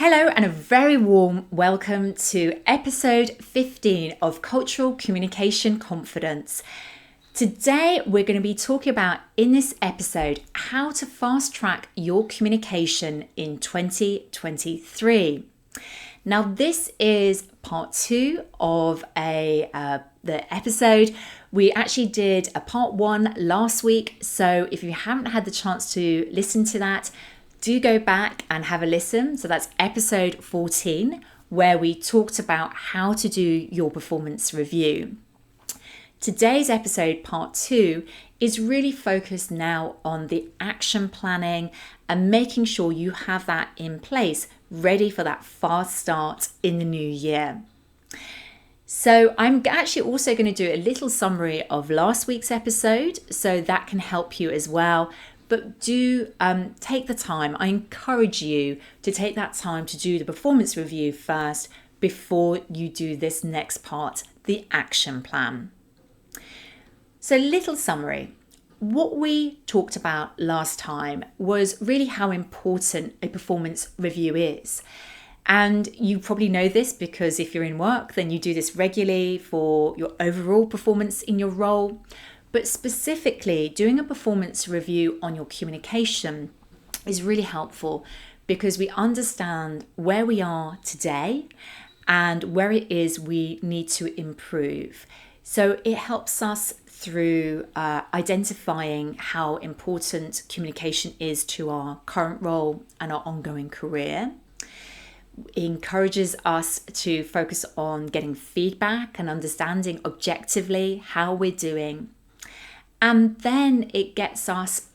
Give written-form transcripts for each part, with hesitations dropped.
Hello and a very warm welcome to episode 15 of Cultural Communication Confidence. Today we're going to be talking about in this episode how to fast track your communication in 2023. Now this is part 2 of the episode. We actually did a part 1 last week, so if you haven't had the chance to listen to that, do go back and have a listen. So that's episode 14, where we talked about how to do your performance review. Today's episode, part 2, is really focused now on the action planning and making sure you have that in place, ready for that fast start in the new year. So I'm actually also going to do a little summary of last week's episode, so that can help you as well. But do take the time. I encourage you to take that time to do the performance review first before you do this next part, the action plan. So little summary. What we talked about last time was really how important a performance review is. And you probably know this because if you're in work, then you do this regularly for your overall performance in your role. But specifically, doing a performance review on your communication is really helpful because we understand where we are today and where it is we need to improve. So it helps us through identifying how important communication is to our current role and our ongoing career. It encourages us to focus on getting feedback and understanding objectively how we're doing. And then it gets us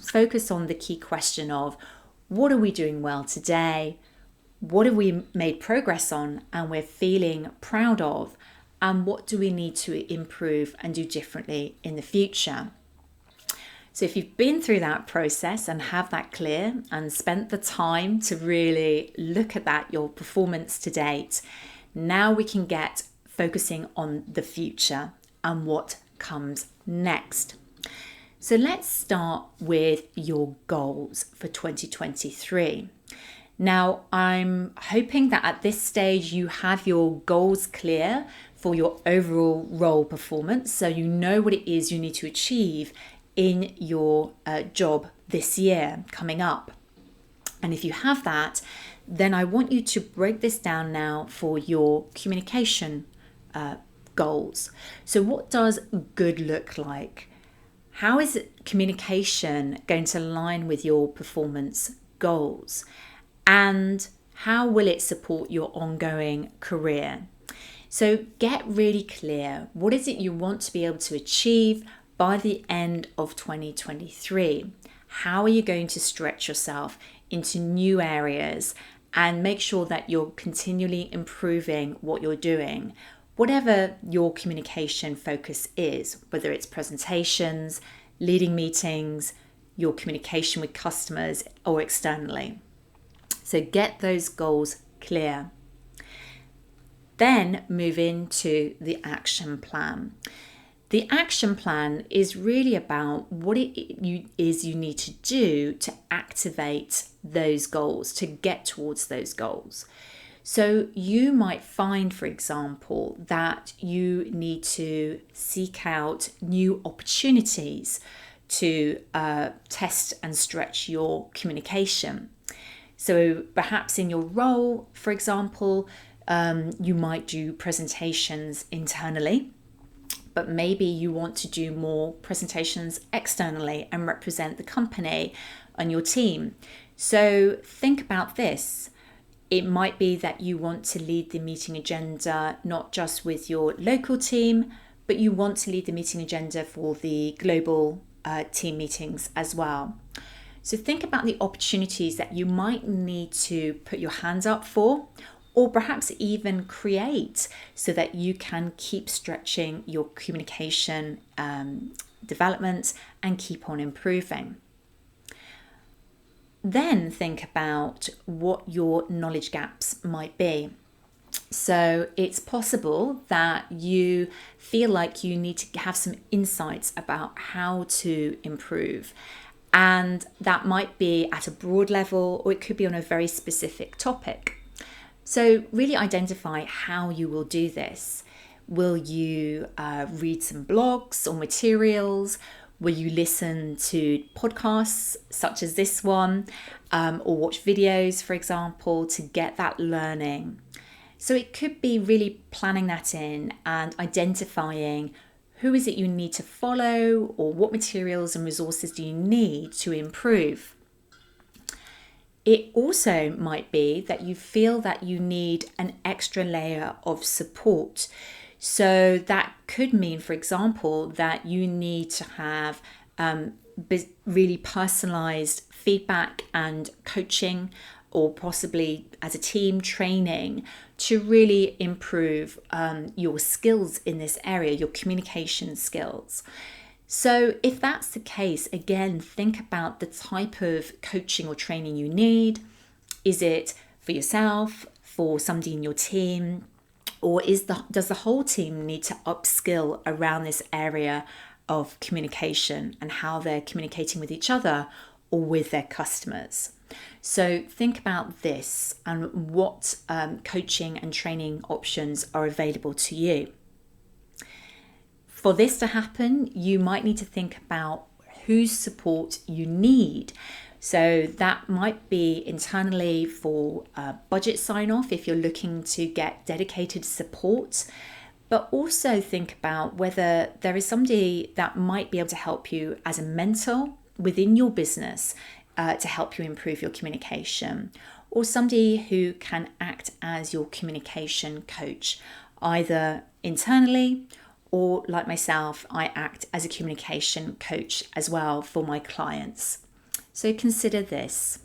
focused on the key question of what are we doing well today? What have we made progress on and we're feeling proud of? And what do we need to improve and do differently in the future? So if you've been through that process and have that clear and spent the time to really look at that, your performance to date, now we can get focusing on the future and what comes next. So let's start with your goals for 2023. Now, I'm hoping that at this stage you have your goals clear for your overall role performance, so you know what it is you need to achieve in your job this year coming up. And if you have that, then I want you to break this down now for your communication goals. So what does good look like? How is communication going to align with your performance goals? And how will it support your ongoing career? So get really clear. What is it you want to be able to achieve by the end of 2023? How are you going to stretch yourself into new areas and make sure that you're continually improving what you're doing? Whatever your communication focus is, whether it's presentations, leading meetings, your communication with customers or externally. So get those goals clear. Then move into the action plan. The action plan is really about what it is you need to do to activate those goals, to get towards those goals. So you might find, for example, that you need to seek out new opportunities to test and stretch your communication. So perhaps in your role, for example, you might do presentations internally, but maybe you want to do more presentations externally and represent the company and your team. So think about this. It might be that you want to lead the meeting agenda, not just with your local team, but you want to lead the meeting agenda for the global team meetings as well. So think about the opportunities that you might need to put your hands up for, or perhaps even create so that you can keep stretching your communication development and keep on improving. Then think about what your knowledge gaps might be. So it's possible that you feel like you need to have some insights about how to improve. And that might be at a broad level, or it could be on a very specific topic. So really identify how you will do this. Will you read some blogs or materials? Will you listen to podcasts such as this one, or watch videos, for example, to get that learning? So it could be really planning that in and identifying who is it you need to follow, or what materials and resources do you need to improve. It also might be that you feel that you need an extra layer of support. So that could mean, for example, that you need to have really personalized feedback and coaching, or possibly as a team training to really improve your skills in this area, your communication skills. So if that's the case, again, think about the type of coaching or training you need. Is it for yourself, for somebody in your team, or does the whole team need to upskill around this area of communication and how they're communicating with each other or with their customers? So think about this and what coaching and training options are available to you. For this to happen, you might need to think about whose support you need. So that might be internally for budget sign off if you're looking to get dedicated support, but also think about whether there is somebody that might be able to help you as a mentor within your business to help you improve your communication, or somebody who can act as your communication coach, either internally or, like myself, I act as a communication coach as well for my clients. So consider this.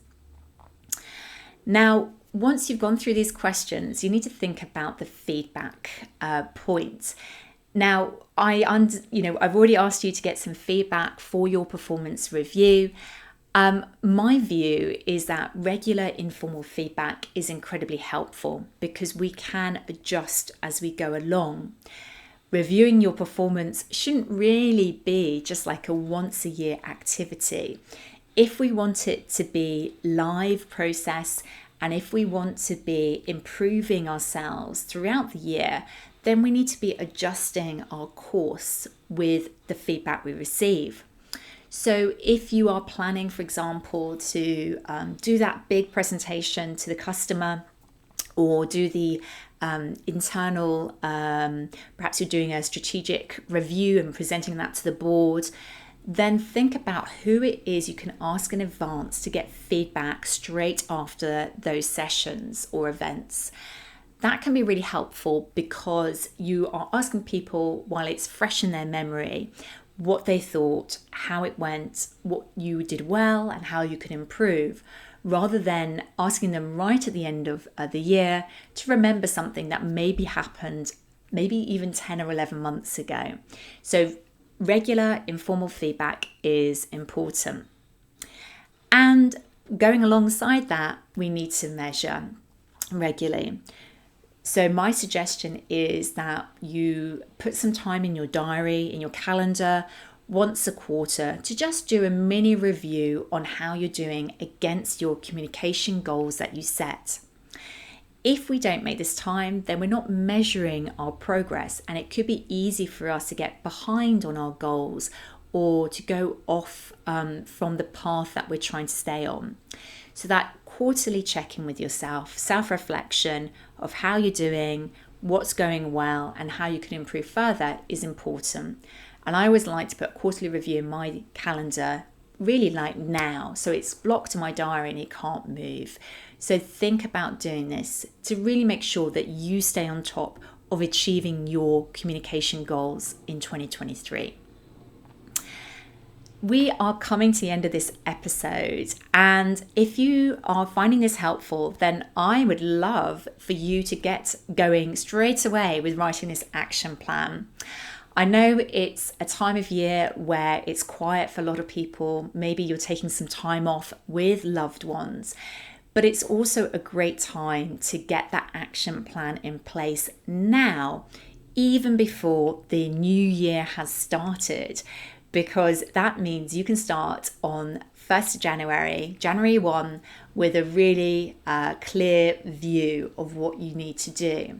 Now, once you've gone through these questions, you need to think about the feedback point. Now, I've already asked you to get some feedback for your performance review. My view is that regular informal feedback is incredibly helpful because we can adjust as we go along. Reviewing your performance shouldn't really be just like a once a year activity. If we want it to be live process, and if we want to be improving ourselves throughout the year, then we need to be adjusting our course with the feedback we receive. So if you are planning, for example, to do that big presentation to the customer, or do the internal, perhaps you're doing a strategic review and presenting that to the board, then think about who it is you can ask in advance to get feedback straight after those sessions or events. That can be really helpful because you are asking people while it's fresh in their memory what they thought, how it went, what you did well and how you could improve, rather than asking them right at the end of the year to remember something that maybe happened maybe even 10 or 11 months ago. So regular informal feedback is important. And going alongside that, we need to measure regularly. So my suggestion is that you put some time in your diary, in your calendar, once a quarter to just do a mini review on how you're doing against your communication goals that you set. If we don't make this time, then we're not measuring our progress, and it could be easy for us to get behind on our goals or to go off from the path that we're trying to stay on. So that quarterly check-in with yourself, self-reflection of how you're doing, what's going well, and how you can improve further is important. And I always like to put a quarterly review in my calendar, really like now, so it's blocked in my diary and it can't move. So think about doing this to really make sure that you stay on top of achieving your communication goals in 2023. We are coming to the end of this episode, and if you are finding this helpful, then I would love for you to get going straight away with writing this action plan. I know it's a time of year where it's quiet for a lot of people. Maybe you're taking some time off with loved ones, but it's also a great time to get that action plan in place now, even before the new year has started, because that means you can start on 1st of January 1, with a really clear view of what you need to do.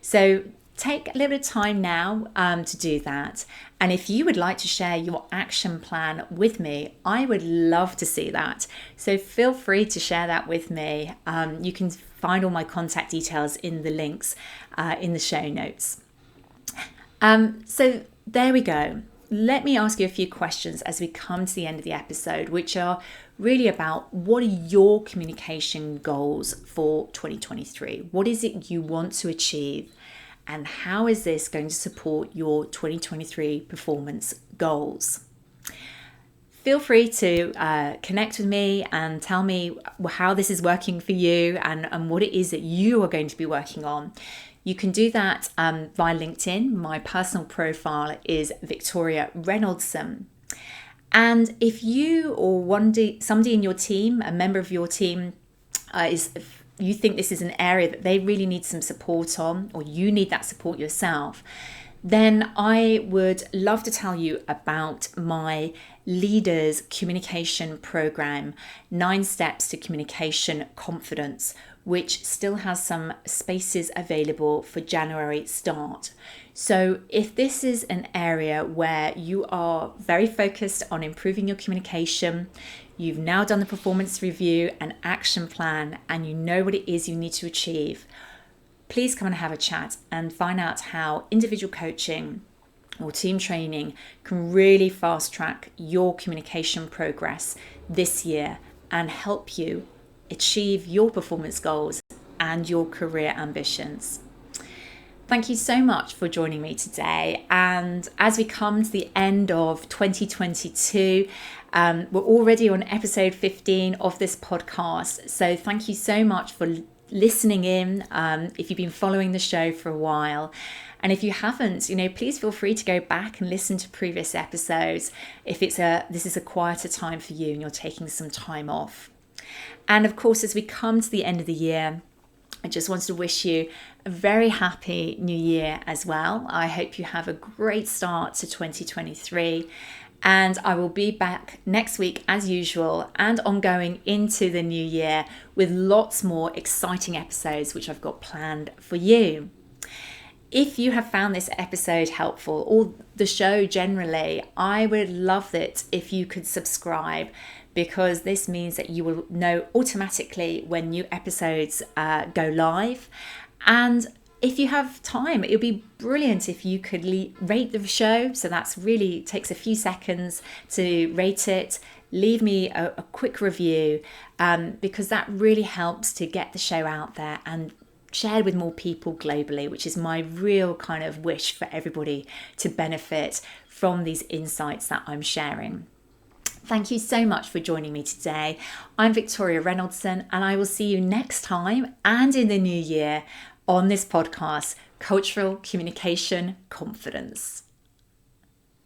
So take a little bit of time now to do that. And if you would like to share your action plan with me, I would love to see that. So feel free to share that with me. You can find all my contact details in the links in the show notes. So there we go. Let me ask you a few questions as we come to the end of the episode, which are really about what are your communication goals for 2023? What is it you want to achieve? And how is this going to support your 2023 performance goals? Feel free to connect with me and tell me how this is working for you and what it is that you are going to be working on. You can do that via LinkedIn. My personal profile is Victoria Reynoldson. And if you or somebody in your team, a member of your team, you think this is an area that they really need some support on, or you need that support yourself, then I would love to tell you about my Leaders Communication Program, 9 Steps to Communication Confidence, which still has some spaces available for January start. So if this is an area where you are very focused on improving your communication, you've now done the performance review and action plan, and you know what it is you need to achieve, please come and have a chat and find out how individual coaching or team training can really fast track your communication progress this year and help you achieve your performance goals and your career ambitions. Thank you so much for joining me today. And as we come to the end of 2022, we're already on episode 15 of this podcast. So thank you so much for listening in. If you've been following the show for a while. And if you haven't, please feel free to go back and listen to previous episodes if this is a quieter time for you and you're taking some time off. And of course, as we come to the end of the year, I just wanted to wish you a very happy new year as well. I hope you have a great start to 2023. And I will be back next week as usual and ongoing into the new year with lots more exciting episodes which I've got planned for you. If you have found this episode helpful, or the show generally, I would love it if you could subscribe, because this means that you will know automatically when new episodes go live. And if you have time, it would be brilliant if you could rate the show. So that's really takes a few seconds to rate it. Leave me a quick review because that really helps to get the show out there and shared with more people globally, which is my real kind of wish for everybody to benefit from these insights that I'm sharing. Thank you so much for joining me today. I'm Victoria Reynoldson, and I will see you next time and in the new year on this podcast, Cultural Communication Confidence.